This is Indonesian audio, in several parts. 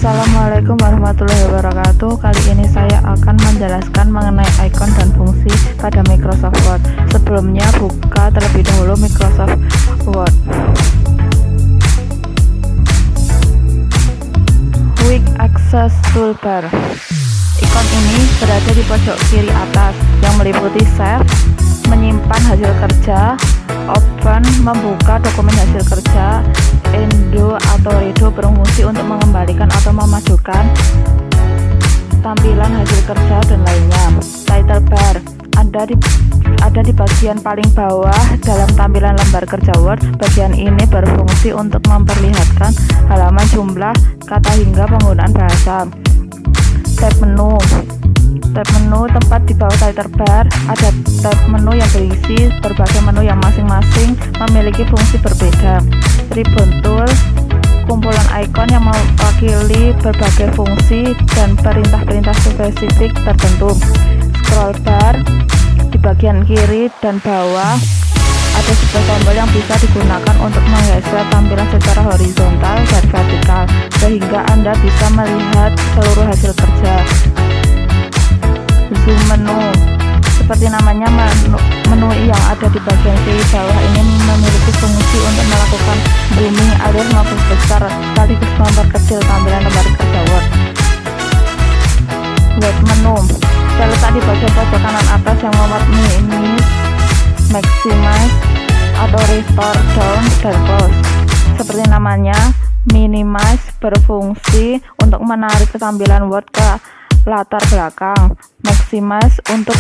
Assalamualaikum warahmatullahi wabarakatuh. Kali ini saya akan menjelaskan mengenai icon dan fungsi pada Microsoft Word. Sebelumnya buka terlebih dahulu Microsoft Word. Quick Access Toolbar. Ikon ini berada di pojok kiri atas yang meliputi Save, menyimpan hasil kerja, Open, membuka dokumen hasil kerja, Undo atau Redo berfungsi untuk mengembalikan atau memajukan tampilan hasil kerja dan lainnya. Title bar ada di bagian paling bawah dalam tampilan lembar kerja Word. Bagian ini berfungsi untuk memperlihatkan halaman, jumlah, kata hingga penggunaan bahasa. Tab menu tepat di bawah title bar. Ada tab menu yang berisi berbagai menu yang masing-masing memiliki fungsi berbeda. Ribbon tool, kumpulan icon yang mewakili berbagai fungsi dan perintah-perintah spesifik tertentu. Scroll bar, di bagian kiri dan bawah ada sebuah tombol yang bisa digunakan untuk menggeser tampilan secara horizontal dan vertikal sehingga Anda bisa melihat seluruh hasil kerja. Zoom menu, seperti namanya, menu yang ada di bagian kiri bawah ini memiliki fungsi untuk melakukan zooming alias memperbesar sekaligus memperkecil tampilan lembar kerja Word. Word menu terletak di bagian pojok kanan atas yang memuat minimize, maximize, atau restore down dan close. Seperti namanya, minimize berfungsi untuk menarik tampilan Word ke latar belakang, maximize untuk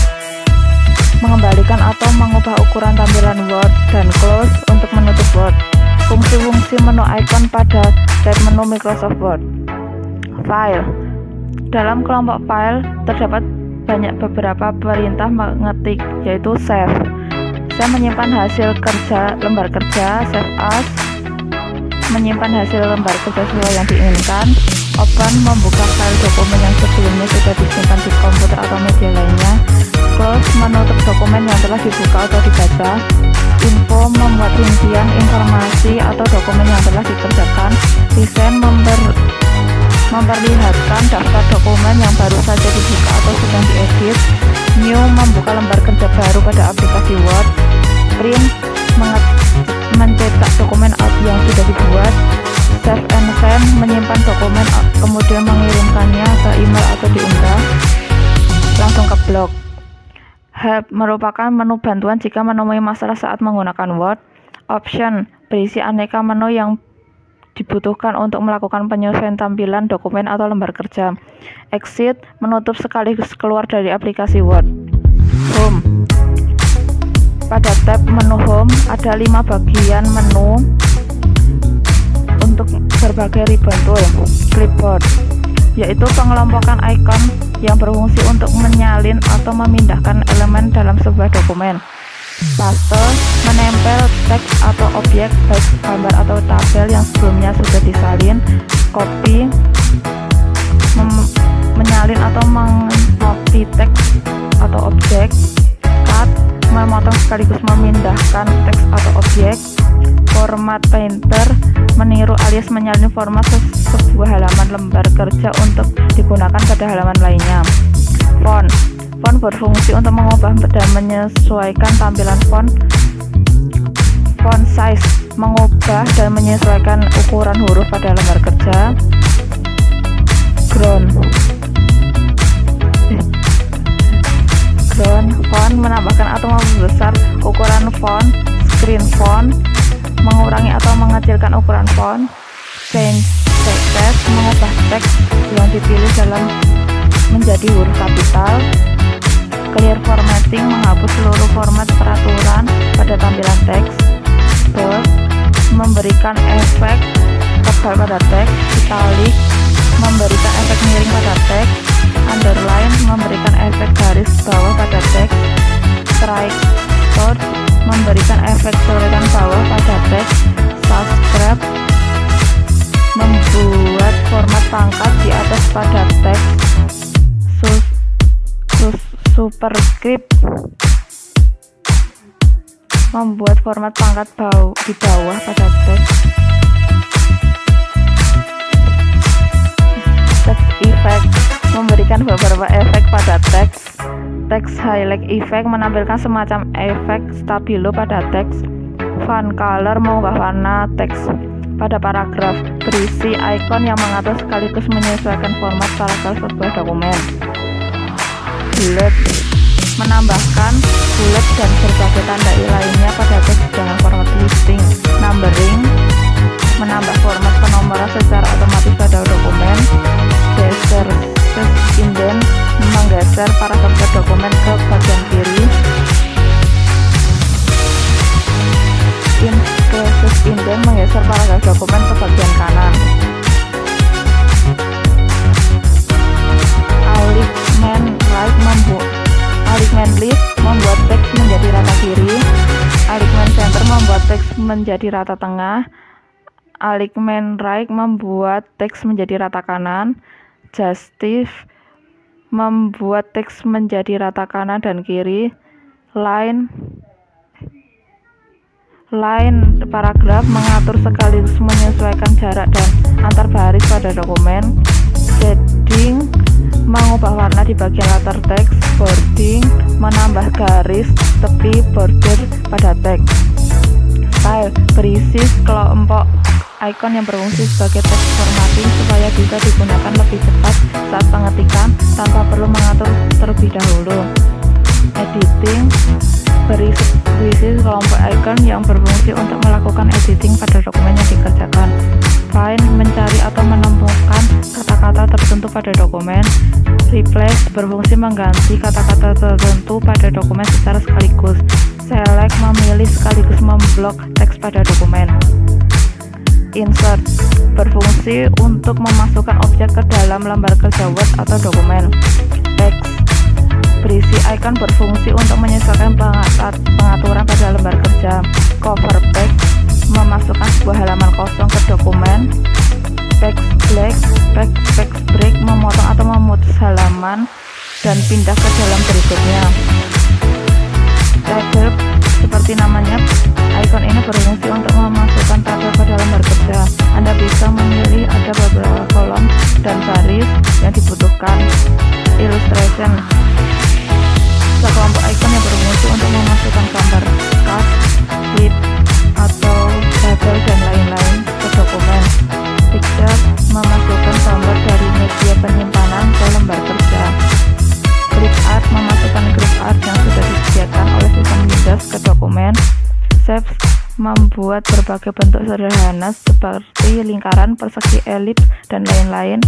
mengembalikan atau mengubah ukuran tampilan Word, dan close untuk menutup Word. Fungsi-fungsi menu icon pada tab menu Microsoft Word. File. Dalam kelompok file terdapat beberapa perintah mengetik, yaitu save. Saya menyimpan hasil kerja lembar kerja, save as, menyimpan hasil lembar kerja sesuai yang diinginkan. Open, membuka file dokumen yang sebelumnya sudah disimpan di komputer atau media lainnya. Close, menutup dokumen yang telah dibuka atau dibaca. Info, membuat rincian informasi atau dokumen yang telah dikerjakan. Desain, memperlihatkan daftar dokumen yang baru saja dibuka atau sedang diedit. New, membuka lembar kerja baru pada aplikasi Word. Print, mencetak dokumen yang sudah dibuat. Save and send, menyimpan dokumen kemudian mengirimkannya ke email atau diunggah langsung ke blog. Help merupakan menu bantuan jika menemui masalah saat menggunakan Word. Option, berisi aneka menu yang dibutuhkan untuk melakukan penyesuaian tampilan dokumen atau lembar kerja. Exit, menutup sekaligus keluar dari aplikasi Word. Home. Pada tab menu Home ada 5 bagian menu untuk berbagai ribbon tool. Clipboard, yaitu pengelompokan icon yang berfungsi untuk menyalin atau memindahkan elemen dalam sebuah dokumen. Paste, menempel teks atau objek baik gambar atau tabel yang sebelumnya sudah disalin. Copy, menyalin atau mengcopy teks atau objek. Cut, memotong sekaligus memindahkan teks atau objek. Format Painter, meniru alias menyalin format sebuah halaman lembar kerja untuk digunakan pada halaman lainnya. Font berfungsi untuk mengubah dan menyesuaikan tampilan font. Font size, mengubah dan menyesuaikan ukuran huruf pada lembar kerja. Ground font, menambahkan atau membesar ukuran font. Screen font, mengurangi atau mengecilkan ukuran font. Change text, mengubah teks yang dipilih dalam menjadi huruf kapital. Clear formatting, menghapus seluruh format peraturan pada tampilan teks. Bold, memberikan efek tebal pada teks. Italic, memberikan efek miring pada teks. Underline, memberikan efek garis bawah pada teks. Strike through, memberikan efek coretan bawah pada teks. Subscribe, membuat format pangkat di atas pada teks. Superscript, membuat format pangkat di bawah pada teks. memberikan beberapa efek pada teks. Teks highlight effect menampilkan semacam efek stabilo pada teks. Font color mengubah warna teks pada paragraf. Berisi icon yang mengatur sekaligus menyesuaikan format paragraf sebuah dokumen. Bullet menambahkan bullet dan berbagai tanda lainnya pada teks dengan format listing. Numbering menambah format penomoran secara otomatis pada dokumen. Geser indent menggeser paragraf dokumen ke bagian kiri. Increase indent menggeser paragraf dokumen ke bagian kanan. Alignment left membuat teks menjadi rata kiri. Alignment center membuat teks menjadi rata tengah. Alignment right membuat teks menjadi rata kanan. Justify membuat teks menjadi rata kanan dan kiri. Line paragraf mengatur sekaligus menyesuaikan jarak dan antar baris pada dokumen. Shading mengubah warna di bagian latar teks. Bolding menambah garis tepi border pada teks. Style berisi kelompok icon yang berfungsi sebagai teks formatting supaya bisa digunakan lebih cepat saat pengetikan tanpa perlu mengatur terlebih dahulu. Editing berisi kelompok icon yang berfungsi untuk melakukan editing pada dokumen yang dikerjakan. Find mencari atau menemukan kata-kata tertentu pada dokumen. Replace berfungsi mengganti kata-kata tertentu pada dokumen secara sekaligus. Select memilih sekaligus memblok teks pada dokumen. Insert berfungsi untuk memasukkan objek ke dalam lembar kerja Word atau dokumen. Text berisi icon berfungsi untuk menyesuaikan pengaturan pada lembar kerja. Cover page memasukkan sebuah halaman kosong ke dokumen. Text break memotong atau memutus halaman dan pindah ke dalam berikutnya. Tabel seperti namanya, icon ini berfungsi untuk memasukkan tabel ke dalam lembar kerja. Anda bisa memilih ada beberapa kolom dan baris yang dibutuhkan. Illustration sekelompok icon yang berfungsi untuk memasukkan gambar, cut, clip, atau tabel dan lain-lain ke dokumen. Picture memasukkan gambar dari media penyimpanan ke lembar kerja. Grip art memasukkan grip art yang sudah disediakan oleh sistem Windows ke dokumen. Shapes membuat berbagai bentuk sederhana seperti lingkaran, persegi, elips, dan lain-lain.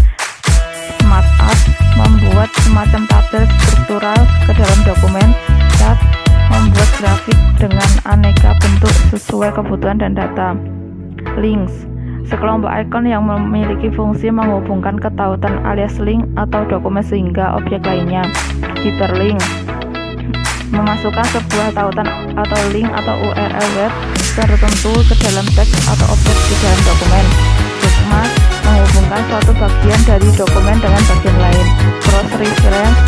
Smart art membuat semacam tabel struktural ke dalam dokumen. Chart membuat grafik dengan aneka bentuk sesuai kebutuhan dan data. Links sekelompok icon yang memiliki fungsi menghubungkan ke tautan alias link atau dokumen sehingga objek lainnya. Hyperlink memasukkan sebuah tautan atau link atau URL web tertentu ke dalam teks atau objek di dalam dokumen. Bookmark menghubungkan suatu bagian dari dokumen dengan bagian lain. Cross reference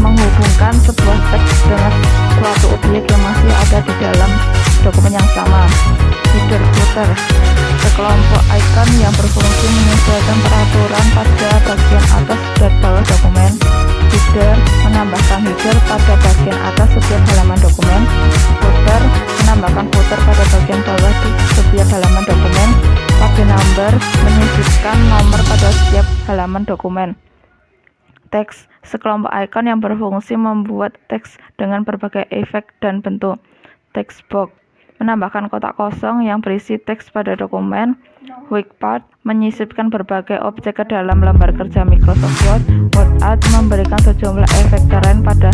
menghubungkan sebuah teks dengan suatu objek yang masih ada di dalam dokumen yang sama. Header footer sekelompok icon yang berfungsi menyesuaikan peraturan pada bagian atas dan bawah dokumen. Header menambahkan header pada bagian atas setiap halaman dokumen. Footer menambahkan footer pada bagian bawah di setiap halaman dokumen. Page number menyisipkan nomor pada setiap halaman dokumen. Teks sekelompok icon yang berfungsi membuat teks dengan berbagai efek dan bentuk. Text box menambahkan kotak kosong yang berisi teks pada dokumen. Wikipart menyisipkan berbagai objek ke dalam lembar kerja Microsoft Word. WordArt memberikan sejumlah efek keren pada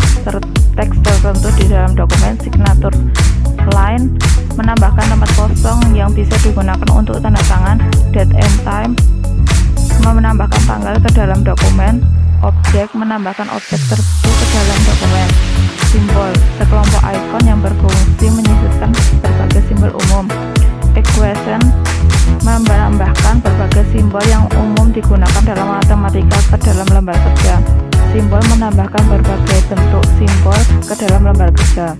teks tertentu di dalam dokumen. Signature line menambahkan tempat kosong yang bisa digunakan untuk tanda tangan. Date and time menambahkan tanggal ke dalam dokumen. Objek menambahkan objek tertentu ke dalam dokumen. Simbol sekelompok icon yang berfungsi menyisipkan berbagai simbol umum. Equation menambahkan berbagai simbol yang umum digunakan dalam matematika ke dalam lembar kerja. Simbol menambahkan berbagai bentuk simbol ke dalam lembar kerja.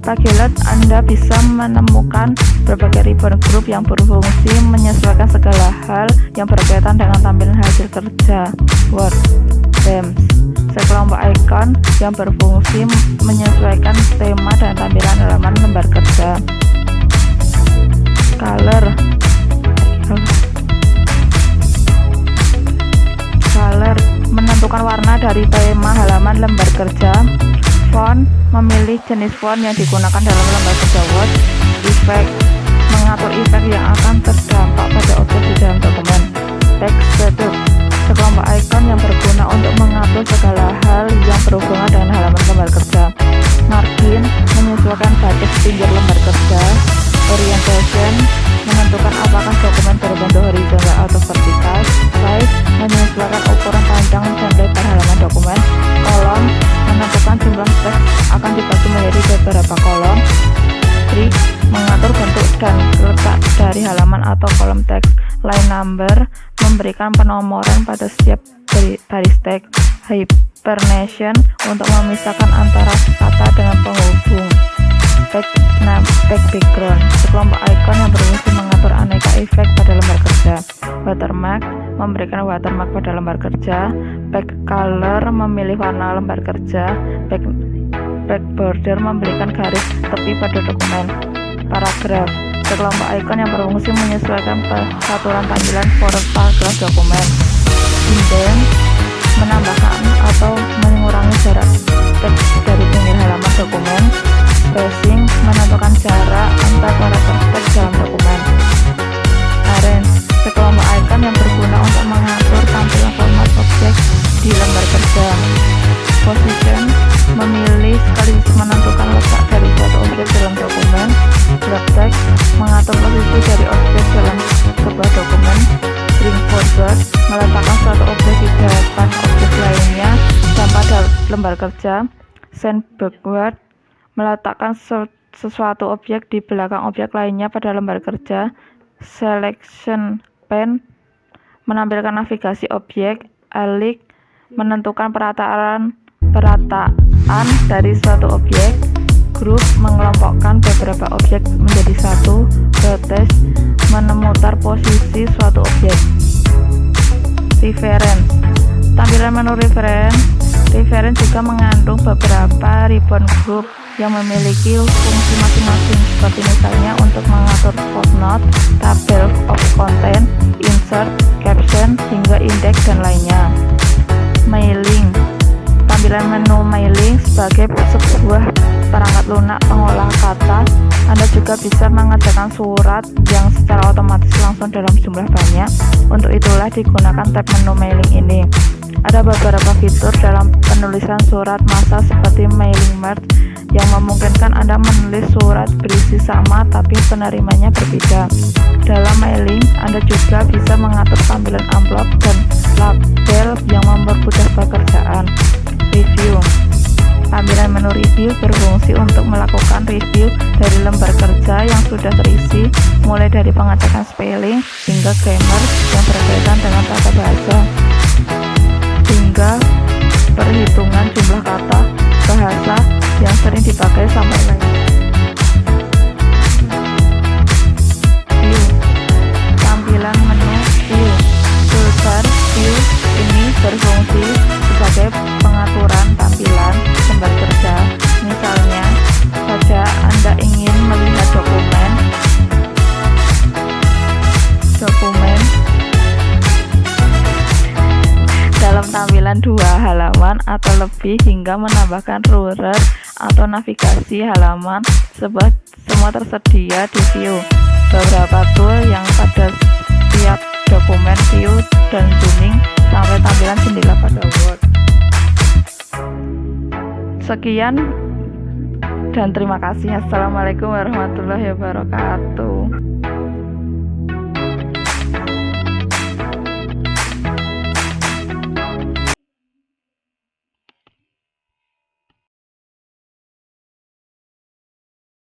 Pagelot Anda bisa menemukan berbagai ribbon group yang berfungsi menyesuaikan segala hal yang berkaitan dengan tampilan hasil kerja Word. Themes, sekelompok ikon yang berfungsi menyesuaikan tema dan tampilan halaman lembar kerja. Color, menentukan warna dari tema halaman lembar kerja. Font, memilih jenis font yang digunakan dalam lembar kerja Word. Effect, mengatur efek yang akan terdampak pada objek di dalam dokumen. Text setup, sekelompok ikon yang berguna untuk mengatur segala hal yang berhubungan dengan halaman lembar kerja. Margin, menyesuaikan batas pinggir lembar kerja. Orientation, menentukan apakah dokumen berbentuk horizontal atau vertikal. Size, menyesuaikan ukuran panjang dan lebar halaman dokumen. Kolom, menentukan jumlah teks akan dibagi menjadi beberapa kolom. Grid, mengatur bentuk dan letak dari halaman atau kolom teks. Line number, memberikan penomoran pada setiap baris teks. Hyphenation, untuk memisahkan antara kata dengan penghubung. Background, sekelompok ikon yang berfungsi mengatur aneka efek pada lembar kerja. Watermark, memberikan watermark pada lembar kerja. Back color, memilih warna lembar kerja. Back border, memberikan garis tepi pada dokumen. Paragraf, sekelompok ikon yang berfungsi menyesuaikan peraturan tampilan paragraf dokumen. Indent, menambahkan atau mengurangi jarak teks dari pinggir halaman dokumen. Spacing, menentukan jarak antar paragraf teks dalam dokumen. Arrange, sekelompok ikon yang berguna untuk mengatur tampilan format objek di lembar kerja. Position, memilih sekaligus menentukan letak dari suatu objek dalam dokumen. Wrap text, mengatur posisi dari objek dalam sebuah dokumen. Bring forward, meletakkan suatu objek di depan objek lainnya dan pada lembar kerja. Send backward, meletakkan sesuatu objek di belakang objek lainnya pada lembar kerja. Selection pane, menampilkan navigasi objek. Aligned, menentukan perataan dari suatu objek. Group, mengelompokkan beberapa objek menjadi satu. Rotate, memutar posisi suatu objek. Reference, tampilan menu reference juga mengandung beberapa ribbon group yang memiliki fungsi masing-masing, seperti misalnya untuk mengatur footnote, table of content, insert, caption, hingga indeks dan lainnya. Mailing, tampilan menu mailing sebagai sebuah perangkat lunak pengolah kata. Anda juga bisa mengerjakan surat yang secara otomatis langsung dalam jumlah banyak. Untuk itulah digunakan tab menu mailing ini. Ada beberapa fitur dalam penulisan surat massa seperti mailing merge yang memungkinkan Anda menulis surat berisi sama tapi penerimanya berbeda. Dalam mailing, Anda juga bisa mengatur tampilan amplop dan label yang mempermudah pekerjaan. Review, tampilan menu review berfungsi untuk melakukan review dari lembar kerja yang sudah terisi, mulai dari pengecekan spelling hingga grammar yang berkaitan dengan tata bahasa, hingga perhitungan jumlah kata bahasa yang sering dipakai sampai lain. View, tampilan menu view. Toolbar view ini berfungsi sebagai pengaturan tampilan lembar kerja. Misalnya saja Anda ingin melihat dokumen dalam tampilan 2 halaman atau lebih, hingga menambahkan ruler atau navigasi halaman. Semua tersedia di view. Beberapa tool yang pada setiap dokumen view dan zooming sampai tampilan jendela pada Word. Sekian dan terima kasih. Assalamualaikum warahmatullahi wabarakatuh.